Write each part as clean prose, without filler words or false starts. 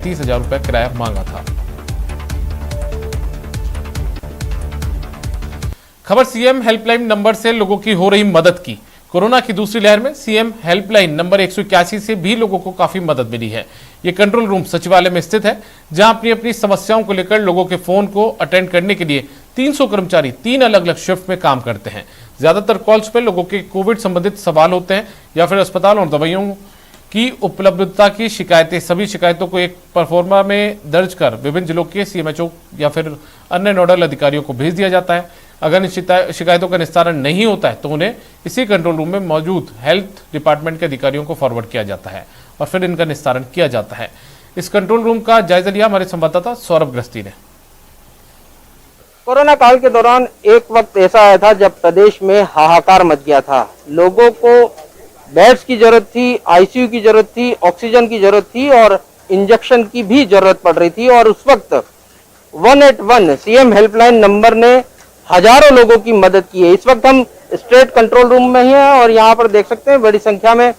30,000 रुपए किराया मांगा था। खबर सीएम हेल्पलाइन नंबर से लोगों की हो रही मदद की। कोरोना की दूसरी लहर में सीएम हेल्पलाइन नंबर 181 से भी लोगों को काफी मदद मिली है। ये कंट्रोल रूम सचिवालय में स्थित है, जहां अपनी अपनी समस्याओं को लेकर लोगों के फोन को अटेंड करने के लिए 300 कर्मचारी 3 अलग अलग शिफ्ट में काम करते हैं। ज्यादातर कॉल्स पर लोगों के कोविड संबंधित सवाल होते हैं या फिर अस्पताल और दवाइयों की उपलब्धता की शिकायतें। सभी शिकायतों को एक परफॉर्मा में दर्ज कर विभिन्न जिलों के सीएमएचओ या फिर अन्य नोडल अधिकारियों को भेज दिया जाता है। अगर इन शिकायतों का निस्तारण नहीं होता है तो उन्हें इसी कंट्रोल रूम में मौजूद हेल्थ डिपार्टमेंट के अधिकारियों को फॉरवर्ड किया जाता है और फिर इनका निस्तारण किया जाता है। इस कंट्रोल रूम का जायजा लिया हमारे संवाददाता सौरभ ग्रस्ती ने। कोरोना काल के दौरान एक वक्त ऐसा आया था जब प्रदेश में हाहाकार मच गया था। लोगों को बेड्स की जरूरत थी, आईसीयू की जरूरत थी, ऑक्सीजन की जरूरत थी और इंजेक्शन की भी जरूरत पड़ रही थी। और उस वक्त 181 सीएम हेल्पलाइन नंबर ने हजारों लोगों की मदद की है। इस वक्त हम स्टेट कंट्रोल रूम में ही हैं और यहाँ पर देख सकते हैं बड़ी संख्या में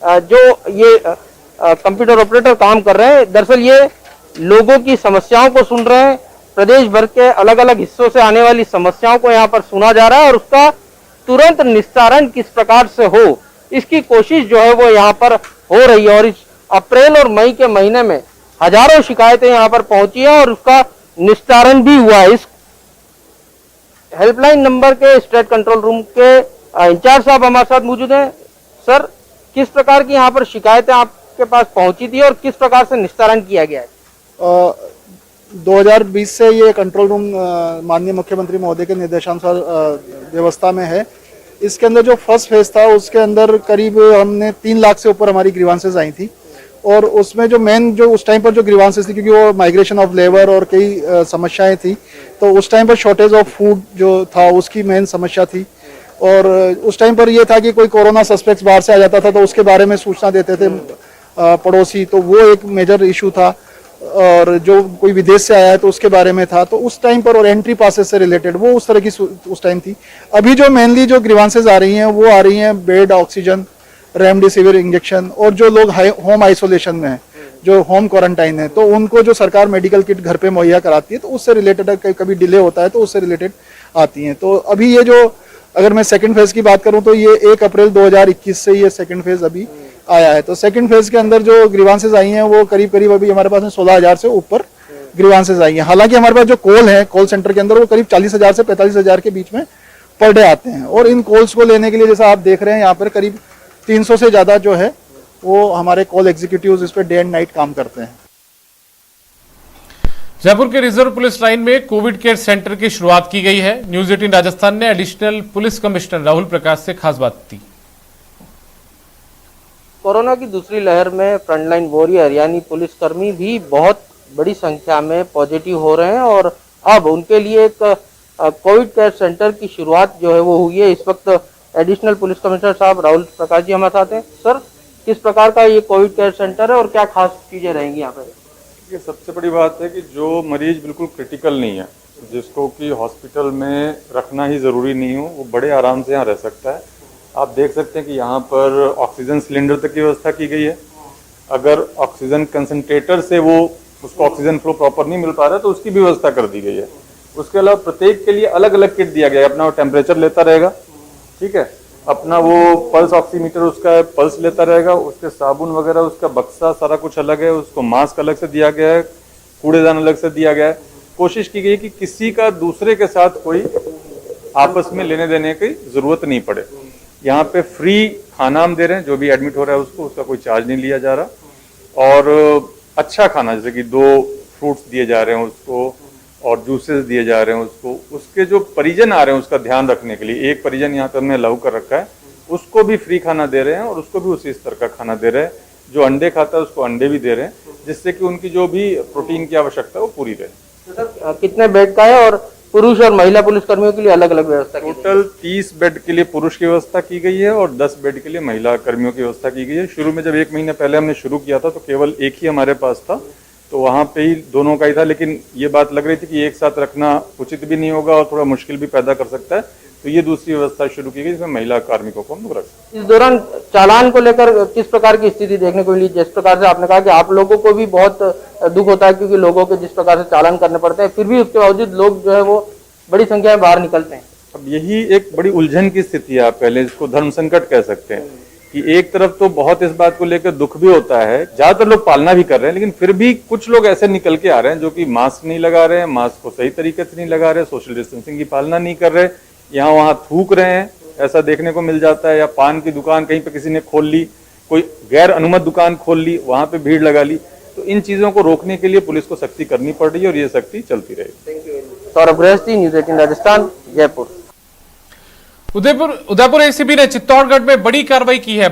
जो ये कंप्यूटर ऑपरेटर काम कर रहे हैं। दरअसल ये लोगों की समस्याओं को सुन रहे हैं। प्रदेश भर के अलग अलग हिस्सों से आने वाली समस्याओं को यहाँ पर सुना जा रहा है और उसका तुरंत निस्तारण किस प्रकार से हो, इसकी कोशिश जो है वो यहाँ पर हो रही है। और इस अप्रैल और मई के महीने में हजारों शिकायतें यहाँ पर पहुंची है और उसका निस्तारण भी हुआ है। इस हेल्पलाइन नंबर के स्टेट कंट्रोल रूम के इंचार्ज साहब हमारे साथ मौजूद हैं। सर, किस प्रकार की यहाँ पर शिकायतें आपके पास पहुंची थी और किस प्रकार से निस्तारण किया गया है? 2020 से ये कंट्रोल रूम माननीय मुख्यमंत्री महोदय के निर्देशानुसार व्यवस्था में है। इसके अंदर जो फर्स्ट फेज था उसके अंदर करीब हमने 3 लाख से ऊपर हमारी ग्रीवांसेस आई थी और उसमें जो मेन जो उस टाइम पर जो ग्रीवांसेस थी, क्योंकि वो माइग्रेशन ऑफ लेबर और कई समस्याएं थी, तो उस टाइम पर शॉर्टेज ऑफ फूड जो था उसकी मेन समस्या थी। और उस टाइम पर ये था कि कोई कोरोना सस्पेक्ट्स बाहर से आ जाता था तो उसके बारे में सूचना देते थे पड़ोसी, तो वो एक मेजर इशू था। और जो कोई विदेश से आया है तो उसके बारे में था, तो उस टाइम पर और एंट्री पासेस से रिलेटेड वो उस तरह की उस टाइम थी। अभी जो मेनली जो ग्रीवांसेस आ रही हैं वो आ रही हैं बेड, ऑक्सीजन, रेमडेसिविर इंजेक्शन और जो लोग होम आइसोलेशन में हैं, जो होम क्वारंटाइन है, तो उनको जो सरकार मेडिकल किट घर पे मुहैया कराती है तो उससे रिलेटेड कभी डिले होता है तो उससे रिलेटेड आती हैं। तो अभी ये जो अगर मैं सेकंड फेज की बात करूं तो ये 1 अप्रैल 2021 से ये सेकंड फेज अभी आया है। तो सेकंड फेज के अंदर जो ग्रीवांसेस आई हैं वो करीब करीब अभी हमारे पास में 16,000 से ऊपर ग्रीवांसेस आई हैं। हालांकि हमारे पास जो कॉल है कॉल सेंटर के अंदर वो करीब 40,000 से 45,000 के बीच में पर डे आते हैं। और इन कॉल्स को लेने के लिए जैसा आप देख रहे हैं यहाँ पर करीब 300 से ज्यादा जो है वो हमारे कॉल एग्जीक्यूटिव्स इस पर डे एंड नाइट काम करते हैं। जयपुर के रिजर्व पुलिस लाइन में कोविड केयर सेंटर की शुरुआत की गई है। न्यूज 18 राजस्थान ने additional police commissioner Rahul Prakash से खास बात की। कोरोना की दूसरी लहर में फ्रंटलाइन वॉरियर यानी पुलिसकर्मी भी बहुत बड़ी संख्या में पॉजिटिव हो रहे हैं और अब उनके लिए एक कोविड केयर सेंटर की शुरुआत जो है वो हुई है। इस वक्त एडिशनल पुलिस कमिश्नर साहब राहुल प्रकाश जी हमारे साथ हैं। सर, किस प्रकार का ये कोविड केयर सेंटर है और क्या खास चीजें रहेंगी यहाँ पे? ये सबसे बड़ी बात है कि जो मरीज बिल्कुल क्रिटिकल नहीं है, जिसको कि हॉस्पिटल में रखना ही ज़रूरी नहीं हो, वो बड़े आराम से यहाँ रह सकता है। आप देख सकते हैं कि यहाँ पर ऑक्सीजन सिलेंडर तक की व्यवस्था की गई है। अगर ऑक्सीजन कंसंट्रेटर से वो उसको ऑक्सीजन फ्लो प्रॉपर नहीं मिल पा रहा है तो उसकी भी व्यवस्था कर दी गई है। उसके अलावा प्रत्येक के लिए अलग अलग किट दिया गया है। अपना वो टेम्परेचर लेता रहेगा, ठीक है, अपना वो पल्स ऑक्सीमीटर उसका पल्स लेता रहेगा, उसके साबुन वगैरह उसका बक्सा सारा कुछ अलग है, उसको मास्क अलग से दिया गया है, कूड़ेदान अलग से दिया गया है। कोशिश की गई कि किसी का दूसरे के साथ कोई आपस में लेने देने की जरूरत नहीं पड़े। यहाँ पे फ्री खाना हम दे रहे हैं, जो भी एडमिट हो रहा है उसको, उसका कोई चार्ज नहीं लिया जा रहा। और अच्छा खाना जैसे कि 2 फ्रूट्स दिए जा रहे हैं उसको और जूसेस दिए जा रहे हैं उसको। उसके जो परिजन आ रहे हैं उसका ध्यान रखने के लिए एक परिजन यहाँ पे हमने अलाउ कर रखा है, उसको भी फ्री खाना दे रहे हैं और उसको भी उसी स्तर का खाना दे रहे हैं। जो अंडे खाता है उसको अंडे भी दे रहे हैं, जिससे कि उनकी जो भी प्रोटीन की आवश्यकता है वो पूरी रहे। कितने बेड का है और पुरुष और महिला पुलिसकर्मियों के लिए अलग अलग व्यवस्था की? टोटल 30 बेड के लिए पुरुष की व्यवस्था की गई है और 10 बेड के लिए महिला कर्मियों की व्यवस्था की गई है। शुरू में जब 1 महीने पहले हमने शुरू किया था तो केवल एक ही हमारे पास था, तो वहाँ पे ही दोनों का ही था। लेकिन ये बात लग रही थी कि एक साथ रखना उचित भी नहीं होगा और थोड़ा मुश्किल भी पैदा कर सकता है, तो ये दूसरी व्यवस्था शुरू की गई जिसमें महिला कार्मिकों को हम लोग रखें। इस दौरान चालान को लेकर किस प्रकार की स्थिति देखने को मिली? जिस प्रकार से आपने कहा कि आप लोगों को भी बहुत दुख होता है क्योंकि लोगों के जिस प्रकार से चालान करने पड़ते हैं, फिर भी उसके बावजूद लोग जो है वो बड़ी संख्या में बाहर निकलते हैं। अब यही एक बड़ी उलझन की स्थिति है, आप पहले इसको धर्म संकट कह सकते हैं कि एक तरफ तो बहुत इस बात को लेकर दुख भी होता है, ज्यादातर लोग पालना भी कर रहे हैं, लेकिन फिर भी कुछ लोग ऐसे निकल के आ रहे हैं जो कि मास्क नहीं लगा रहे हैं, मास्क को सही तरीके से नहीं लगा रहे, सोशल डिस्टेंसिंग की पालना नहीं कर रहे, यहाँ वहां थूक रहे हैं, ऐसा देखने को मिल जाता है। या पान की दुकान कहीं पे किसी ने खोल ली, कोई गैर अनुमत दुकान खोल ली, वहां पे भीड़ लगा ली। तो इन चीजों को रोकने के लिए पुलिस को सख्ती करनी पड़ रही है और ये सख्ती चलती रहेगी। सौरभ गृहस्थी, न्यूज़ 18 राजस्थान, जयपुर। उदयपुर एसीबी ने चित्तौड़गढ़ में बड़ी कार्रवाई की है।